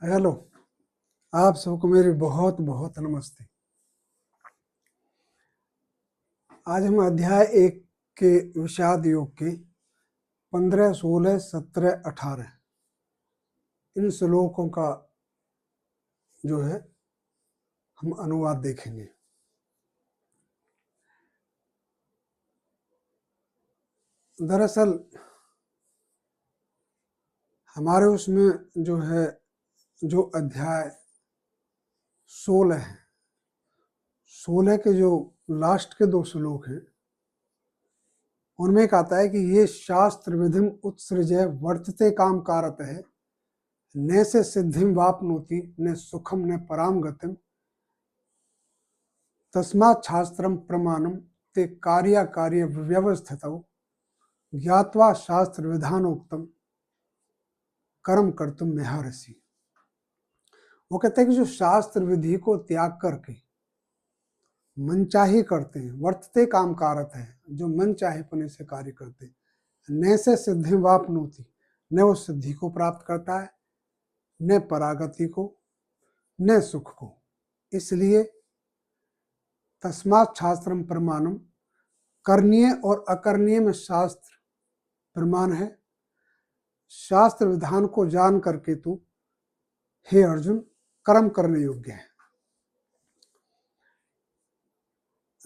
Hello, आप सबको मेरी बहुत बहुत नमस्ते। आज हम अध्याय 1 के विषाद योग के 15, 16, 17, 18 इन श्लोकों का जो है हम अनुवाद देखेंगे। दरअसल हमारे उसमें जो अध्याय 16 है, 16 के जो लास्ट के 2 श्लोक हैं उनमें एक आता है कि ये शास्त्र विधिम उत्सृजय वर्तते काम कारत है न से सिद्धिम वापनोति न सुखम न पराम गतिम तस्मात् शास्त्रम प्रमाणम ते कार्य व्यवस्थितौ ज्ञात्वा शास्त्र विधानोक्तम कर्म कर्तुम निहारसी। वो कहते हैं कि जो शास्त्र विधि को त्याग करके मनचाही करते हैं, वर्तते काम कारत है, जो मनचाहेपने से कार्य करते हैं, न से सिद्धि वापनोति, न वो सिद्धि को प्राप्त करता है, न परागति को, न सुख को। इसलिए तस्मात् शास्त्रम प्रमाणम, करनीय और अकरणीय में शास्त्र प्रमाण है। शास्त्र विधान को जान करके तू हे अर्जुन कर्म करने योग्य है।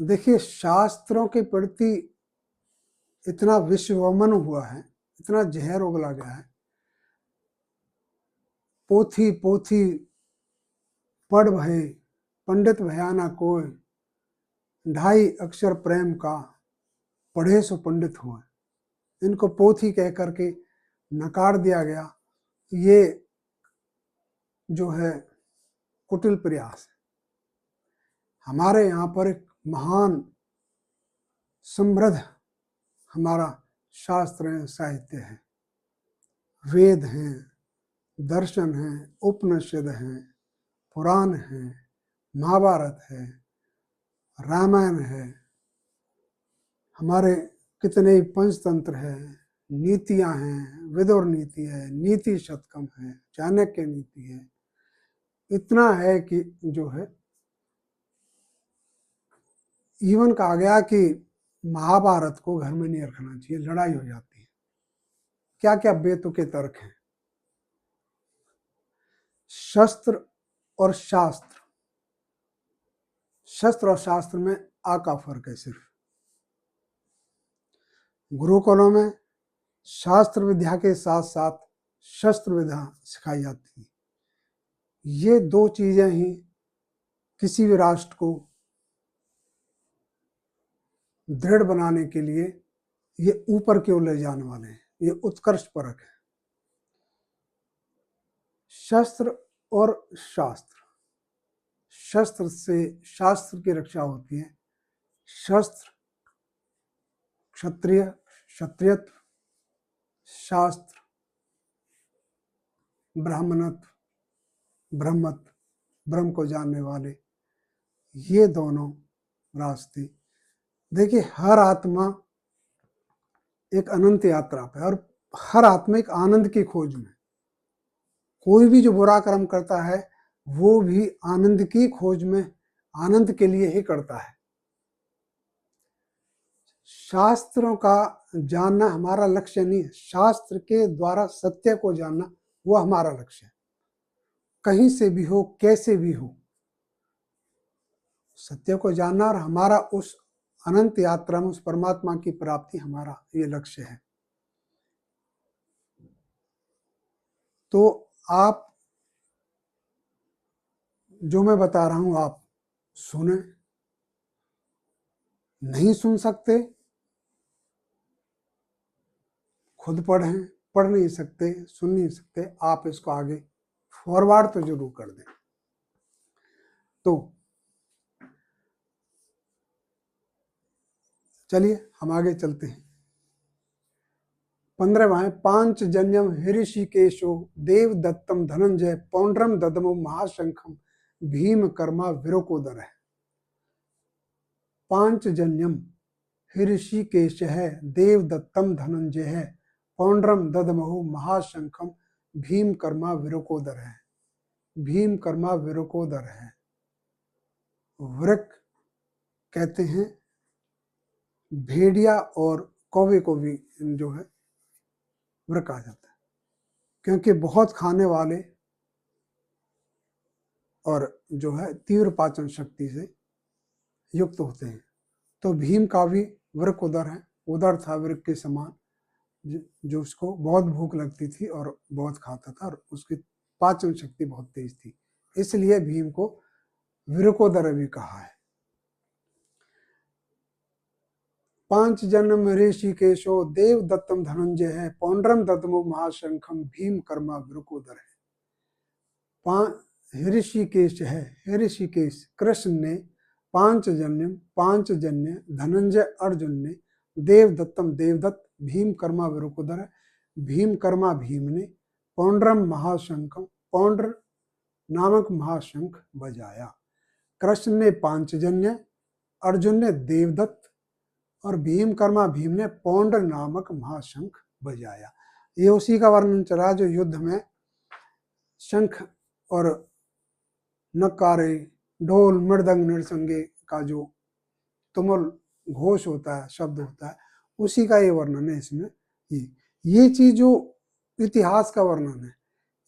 देखिए, शास्त्रों के प्रति इतना विश्वमन हुआ है, इतना जहर उगला गया है। पोथी पोथी पढ़ भय पंडित भयाना कोय, 2.5 अक्षर प्रेम का पढ़े सो पंडित हुए। इनको पोथी कह करके नकार दिया गया। ये जो है कुटिल प्रयास है। हमारे यहाँ पर एक महान समृद्ध हमारा शास्त्र है, साहित्य है, वेद हैं, दर्शन हैं, उपनिषद हैं, पुराण हैं, महाभारत है, रामायण है, हमारे कितने ही पंचतंत्र है, नीतियां हैं, विदुर नीति है, नीति शतकम है, चाणक्य नीति है। इतना है कि जो है इवन कहा गया कि महाभारत को घर में नहीं रखना चाहिए, लड़ाई हो जाती है। क्या क्या बेतुके तर्क हैं। शस्त्र और शास्त्र, शस्त्र और शास्त्र में आ का फर्क है सिर्फ। गुरुकुलों में शास्त्र विद्या के साथ साथ शस्त्र विद्या सिखाई जाती है। ये 2 चीजें ही किसी भी राष्ट्र को दृढ़ बनाने के लिए ये ऊपर की ओर ले जाने वाले हैं। ये उत्कर्ष परक है। शस्त्र और शास्त्र, शस्त्र से शास्त्र की रक्षा होती है। शस्त्र क्षत्रिय, क्षत्रियत्व, शास्त्र ब्राह्मणत्व, ब्रह्मत्व, ब्रह्म को जानने वाले। ये दोनों रास्ते, देखिए, हर आत्मा एक अनंत यात्रा पे, और हर आत्मा एक आनंद की खोज में। कोई भी जो बुरा कर्म करता है वो भी आनंद की खोज में, आनंद के लिए ही करता है। शास्त्रों का जानना हमारा लक्ष्य नहीं है। शास्त्र के द्वारा सत्य को जानना वो हमारा लक्ष्य है। कहीं से भी हो, कैसे भी हो, सत्य को जानना और हमारा उस अनंत यात्रा में उस परमात्मा की प्राप्ति हमारा ये लक्ष्य है। तो आप जो मैं बता रहा हूं आप सुने, नहीं सुन सकते खुद पढ़ें, पढ़ नहीं सकते, सुन नहीं सकते, आप इसको आगे फॉरवर्ड तो जरूर कर दें। तो चलिए हम आगे चलते हैं। 15वां है, पांचजन्यम हृषिकेशो देव दत्तम धनंजय पौंड्रम ददमो महाशंखम भीम कर्मा विरोकोदर है। पांचजन्यम हृषिकेश है, देव दत्तम धनंजय है, पौंड्रम ददमहु महाशंखम भीम कर्मा विरोकोदर है। भीम कर्मा विरकोदर है। वृक कहते हैं भेड़िया और कौवे को भी जो है वृक आ जाता है, क्योंकि बहुत खाने वाले और जो है तीव्र पाचन शक्ति से युक्त होते हैं। तो भीम का भी वृक उदर है, उदर था वृक के समान, जो उसको बहुत भूख लगती थी और बहुत खाता था और उसकी पाचन शक्ति बहुत तेज थी, इसलिए भीम को विरकोदर भी कहा है। 5 जन्म ऋषिकेशो देव दत्तम धनंजय है, पौंड्रम दत्तमो महाशंखम भीम कर्मा विरकोदर है। ऋषिकेश है, ऋषिकेश कृष्ण ने 5 जन्य धनंजय अर्जुन ने, देव दत्तम देवदत्त, भीम कर्मा विरकोदर है, भीम कर्मा भीम ने, पौंड्रम महाशंखम पौंड्र नामक महाशंख बजाया। कृष्ण ने 5 जन्य, अर्जुन ने देवदत्त और भीम कर्मा भीम ने पौंड्र नामक महाशंख बजाया। ये उसी का वर्णन चला जो युद्ध में शंख और नकारे, ढोल, मृदंग, नरसंगे का जो तुमुल घोष होता है, शब्द होता है, उसी का ये वर्णन है इसमें। ये चीज जो इतिहास का वर्णन है,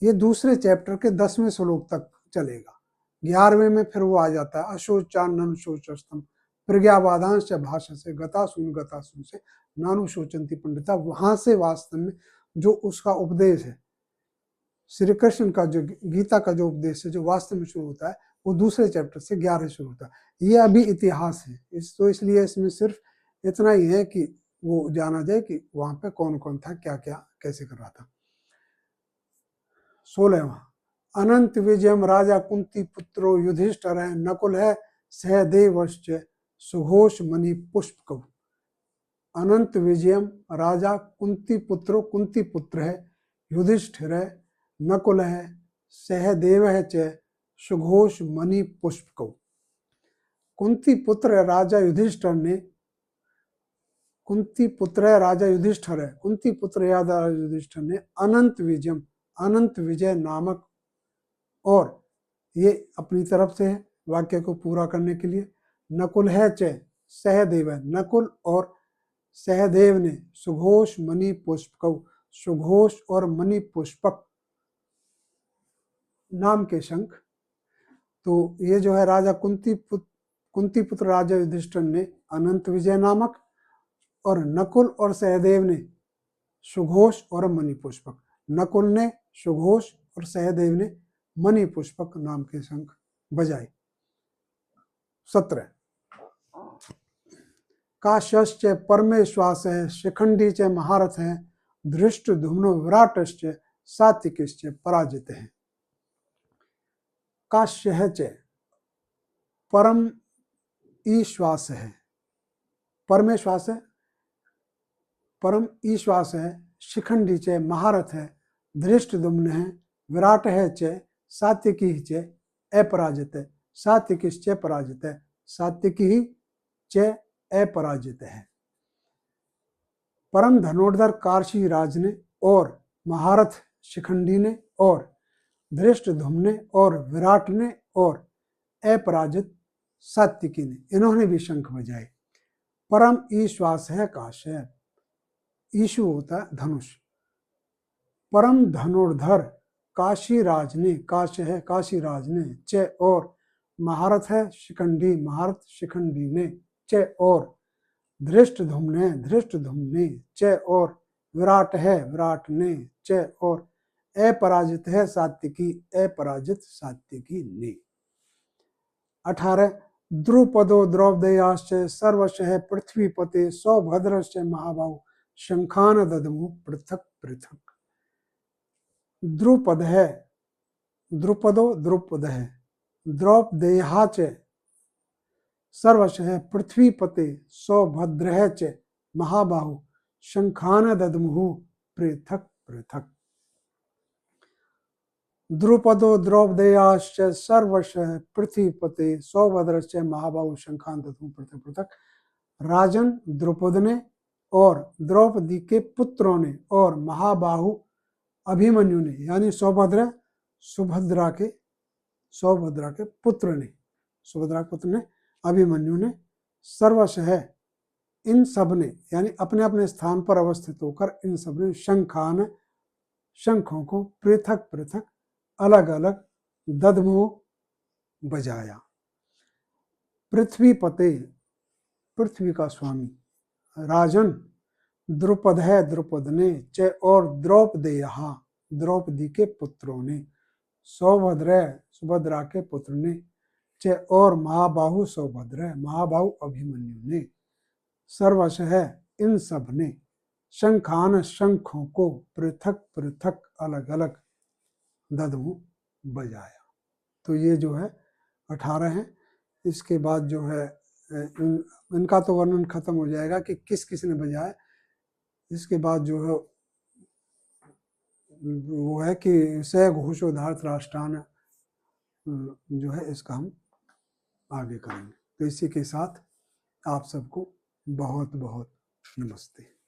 ये दूसरे चैप्टर के 10वें श्लोक तक चलेगा। 11वें में फिर वो आ जाता है अशोचान शोचस्तम प्रज्ञावादांश भाषा से गतासून से नानु शोचंती पंडिता। वहां से वास्तव में जो उसका उपदेश है, श्री कृष्ण का जो गीता का जो उपदेश है, जो वास्तव में शुरू होता है, वो दूसरे चैप्टर से 11 शुरू होता है। ये अभी इतिहास है, तो इसलिए इसमें सिर्फ इतना ही है कि वो जाना जाए कि वहां पे कौन कौन था, क्या क्या कैसे कर रहा था। 16वां अनंत विजयम राजा कुंती पुत्रो युधिष्ठिर है, नकुल है सहदेवश्च सुघोष मणि पुष्प। अनंत विजयम राजा कुंती पुत्र है, युधिष्ठिर है, नकुल है, सहदेव है च सुघोष मणि पुष्प। कुंती पुत्र राजा युधिष्ठिर ने, कुंती पुत्र राजा युधिष्ठिर है, कुंती पुत्र राजा युधिष्ठिर ने अनंत विजयम अनंत विजय नामक, और ये अपनी तरफ से है वाक्य को पूरा करने के लिए, नकुल है च सहदेव है, नकुल और सहदेव ने सुघोष मणि पुष्पक, सुघोष और मणि पुष्पक नाम के शंख। तो ये जो है राजा कुंती पुत्र राजा युधिष्ठिर ने अनंत विजय नामक, और नकुल और सहदेव ने सुघोष और मणि पुष्पक, नकुल ने सुघोष और सहदेव ने मणि पुष्पक नाम के शंख बजाए। 17 काश्यश्च परमेश्वास है, शिखंडी च महारथ है, धृष्ट धुम्नो विराटश्च सात्विकिश्च पराजित है। काश्य है च परम ईश्वास है, परमेश्वास है, परम ईश्वास है, शिखंडी च महारथ है, धृष्ट दुम्न है, विराट है च सात्विकी च अपराजित है, सात्विकिश्च पराजित है, सात्विकी च अपराजित है। परम धनोधर कार्शी राज ने और महारथ शिखंडी ने और धृष्ट धुम्न और विराट ने और अपराजित सात्विकी ने, इन्होंने भी शंख बजाए। परम ईश्वास है काश्य, ईशु होता है धनुष। परम धनुर्धर काशी राज ने, काश्य है काशी राज ने, च और महारथ है शिखंडी, महारथ शिखंडी ने, च और धृष्ट धुम्ने च और विराट है विराट ने, च और अपराजित है सात्विकी, अपराजित सात्विकी ने। 18 द्रुपदो द्रौपदेयाश्च सर्वश है पृथ्वीपते, सौभद्रश्च महाबाहु शंखान ददमु पृथक पृथक। द्रुपद है, द्रुपदो द्रुपद है, द्रौपदेया च सर्वश है पृथ्वीपते, सौभद्र है च महाबाहु शंखान ददमुहु पृथक पृथक। द्रुपदो द्रौपदेयाश्च सर्वश पृथ्वीपते, सौभद्रश्च महाबाहु शंखान ददमुहु पृथक पृथक। राजन द्रुपद ने और द्रौपदी के पुत्रों ने और महाबाहु अभिमन्यु ने, यानी सौभद्र सुभद्रा के सौभद्रा के पुत्र ने, सुभद्रा के पुत्र ने, अभिमन्यु ने, सर्वशः इन सब ने, यानी अपने अपने स्थान पर अवस्थित होकर इन सब ने शंखान, शंखों को पृथक पृथक अलग अलग दधमु बजाया। पृथ्वीपते, पृथ्वी का स्वामी, राजन द्रुपद है, द्रुपद ने, च और द्रौपदेयः, द्रौपदी के पुत्रों ने, सौभद्र, सुभद्रा के पुत्र ने, च और महाबाहु सौभद्र, महाबाहु अभिमन्यु ने, सर्वशः इन सब ने, शंखान, शंखों को पृथक पृथक अलग अलग दधमु बजाया। तो ये जो है 18 हैं। इसके बाद जो है इनका तो वर्णन खत्म हो जाएगा कि किस किस ने बजाया। इसके बाद जो है वो है कि स घोषोधार्थ राष्ट्रान जो है इसका हम आगे करेंगे। तो इसी के साथ आप सबको बहुत बहुत नमस्ते।